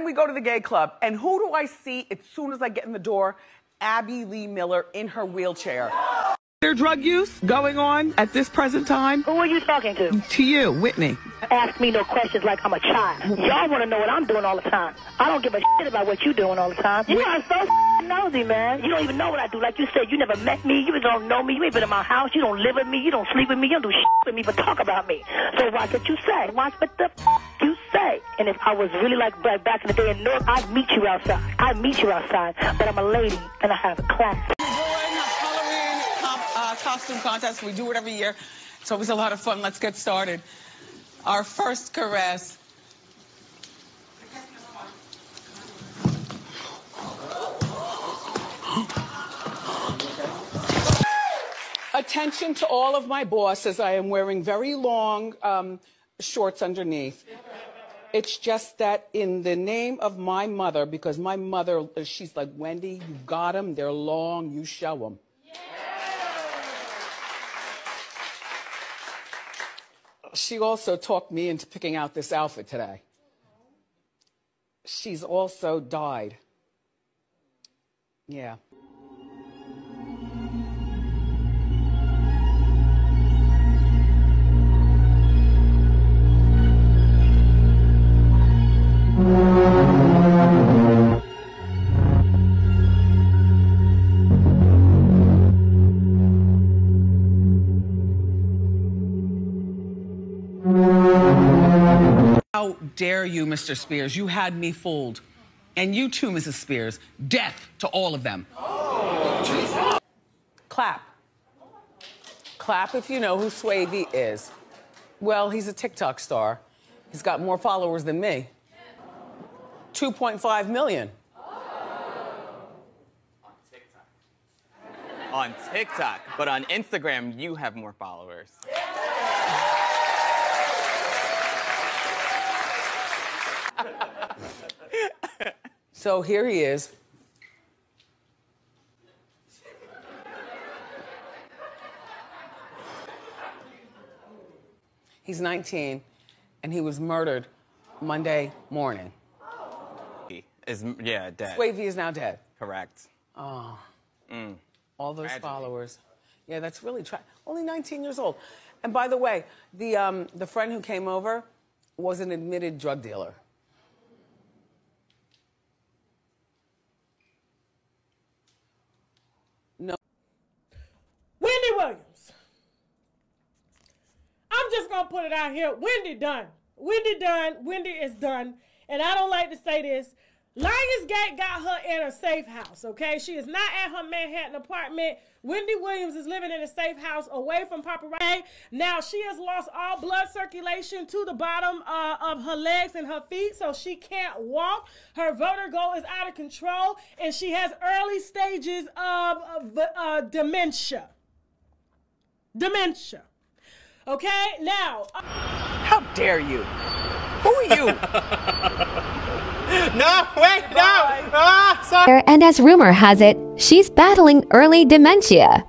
we go to the gay club, and who do I see as soon as I get in the door? Abby Lee Miller in her wheelchair. There drug use going on at this present time? Who are you talking to? To you, Whitney. Ask me no questions like I'm a child. Y'all want to know what I'm doing all the time. I don't give a shit about what you're doing all the time. You are so nosy, man. You don't even know what I do. Like you said, you never met me. You don't know me. You ain't been in my house. You don't live with me. You don't sleep with me. You don't do shit with me, but talk about me. So watch what you say. Watch what the you say. And if I was really like back in the day in North, I'd meet you outside. I'd meet you outside. But I'm a lady, and I have a class. Costume contest. We do it every year. It's always a lot of fun. Let's get started. Our first caress. Attention to all of my bosses. I am wearing very long shorts underneath. It's just that in the name of my mother, because my mother, she's like, Wendy, you got them. They're long. You show them. She also talked me into picking out this outfit today. She's also died. Yeah. How dare you, Mr. Spears? You had me fooled. And you too, Mrs. Spears. Death to all of them. Oh. Clap. Clap if you know who Swavey is. Well, he's a TikTok star. He's got more followers than me. 2.5 million. On TikTok, but on Instagram, you have more followers. So here he is. He's 19, and he was murdered Monday morning. He is, yeah, dead. Swavey is now dead. Correct. Oh. All those Tragedy. followers. Yeah, that's really only 19 years old. And by the way, the friend who came over was an admitted drug dealer. No. Wendy Williams. I'm just going to put it out here. Wendy done. Wendy done. Wendy is done. And I don't like to say this. Lionsgate got her in a safe house, okay? She is not at her Manhattan apartment. Wendy Williams is living in a safe house away from paparazzi. Now, she has lost all blood circulation to the bottom of her legs and her feet, so she can't walk. Her vertigo is out of control, and she has early stages of dementia. Dementia. Okay? Now. How dare you? Who are you? No, wait, no! Ah, sorry. And as rumor has it, she's battling early dementia.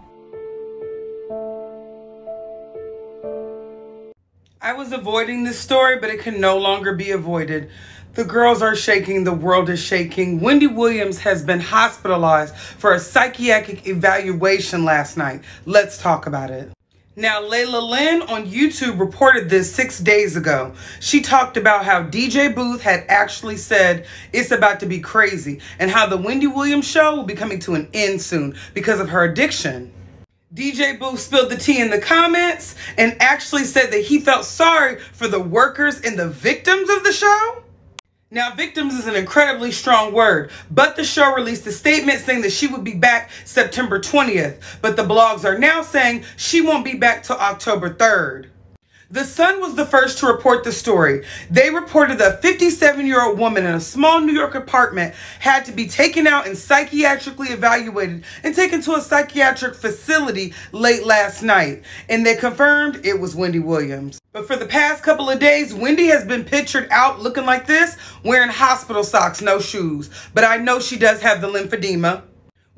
I was avoiding this story, but it can no longer be avoided. The girls are shaking, the world is shaking. Wendy Williams has been hospitalized for a psychiatric evaluation last night. Let's talk about it. Now, Layla Lynn on YouTube reported this 6 days ago. She talked about how DJ Booth had actually said it's about to be crazy and how the Wendy Williams show will be coming to an end soon because of her addiction. DJ Booth spilled the tea in the comments and actually said that he felt sorry for the workers and the victims of the show. Now, victims is an incredibly strong word, but the show released a statement saying that she would be back September 20th, but the blogs are now saying she won't be back till October 3rd. The Sun was the first to report the story. They reported that a 57-year-old woman in a small New York apartment had to be taken out and psychiatrically evaluated and taken to a psychiatric facility late last night. And they confirmed it was Wendy Williams. But for the past couple of days, Wendy has been pictured out looking like this, wearing hospital socks, no shoes. But I know she does have the lymphedema.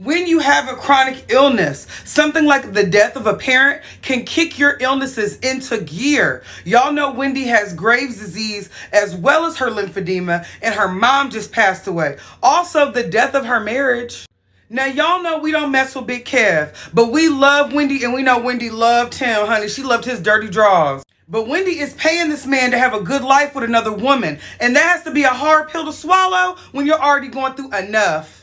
When you have a chronic illness, something like the death of a parent can kick your illnesses into gear. Y'all know Wendy has Graves' disease as well as her lymphedema, and her mom just passed away. Also, the death of her marriage. Now, y'all know we don't mess with Big Kev, but we love Wendy, and we know Wendy loved him, honey. She loved his dirty draws. But Wendy is paying this man to have a good life with another woman, and that has to be a hard pill to swallow when you're already going through enough.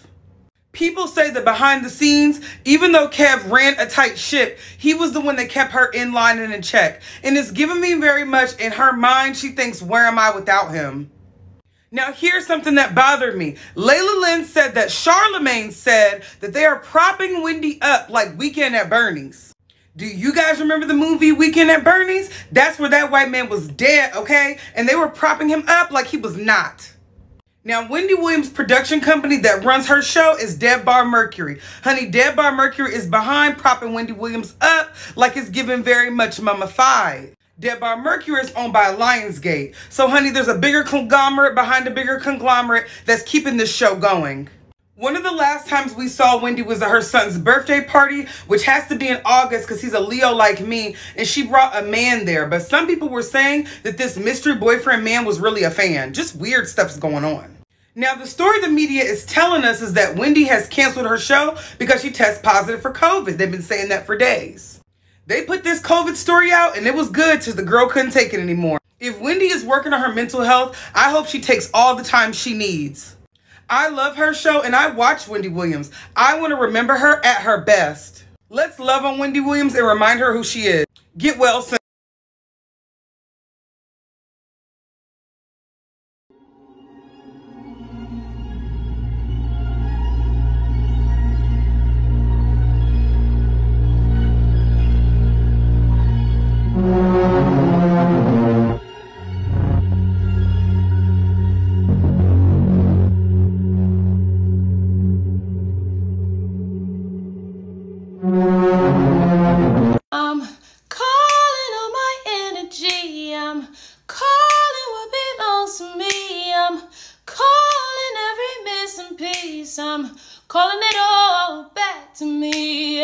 People say that behind the scenes, even though Kev ran a tight ship, he was the one that kept her in line and in check. And it's given me very much in her mind, she thinks, where am I without him? Now, here's something that bothered me. Layla Lynn said that Charlemagne said that they are propping Wendy up like Weekend at Bernie's. Do you guys remember the movie Weekend at Bernie's? That's where that white man was dead, okay? And they were propping him up like he was not. Now, Wendy Williams' production company that runs her show is Dead Bar Mercury. Honey, Dead Bar Mercury is behind propping Wendy Williams up like it's given very much mummified. Dead Bar Mercury is owned by Lionsgate. So, honey, there's a bigger conglomerate behind a bigger conglomerate that's keeping this show going. One of the last times we saw Wendy was at her son's birthday party, which has to be in August because he's a Leo like me, and she brought a man there. But some people were saying that this mystery boyfriend man was really a fan. Just weird stuff's going on. Now, the story the media is telling us is that Wendy has canceled her show because she tests positive for COVID. They've been saying that for days. They put this COVID story out, and it was good till the girl couldn't take it anymore. If Wendy is working on her mental health, I hope she takes all the time she needs. I love her show, and I watch Wendy Williams. I want to remember her at her best. Let's love on Wendy Williams and remind her who she is. Get well soon. I'm calling on my energy. I'm calling what belongs to me. I'm calling every missing piece. I'm calling it all back to me.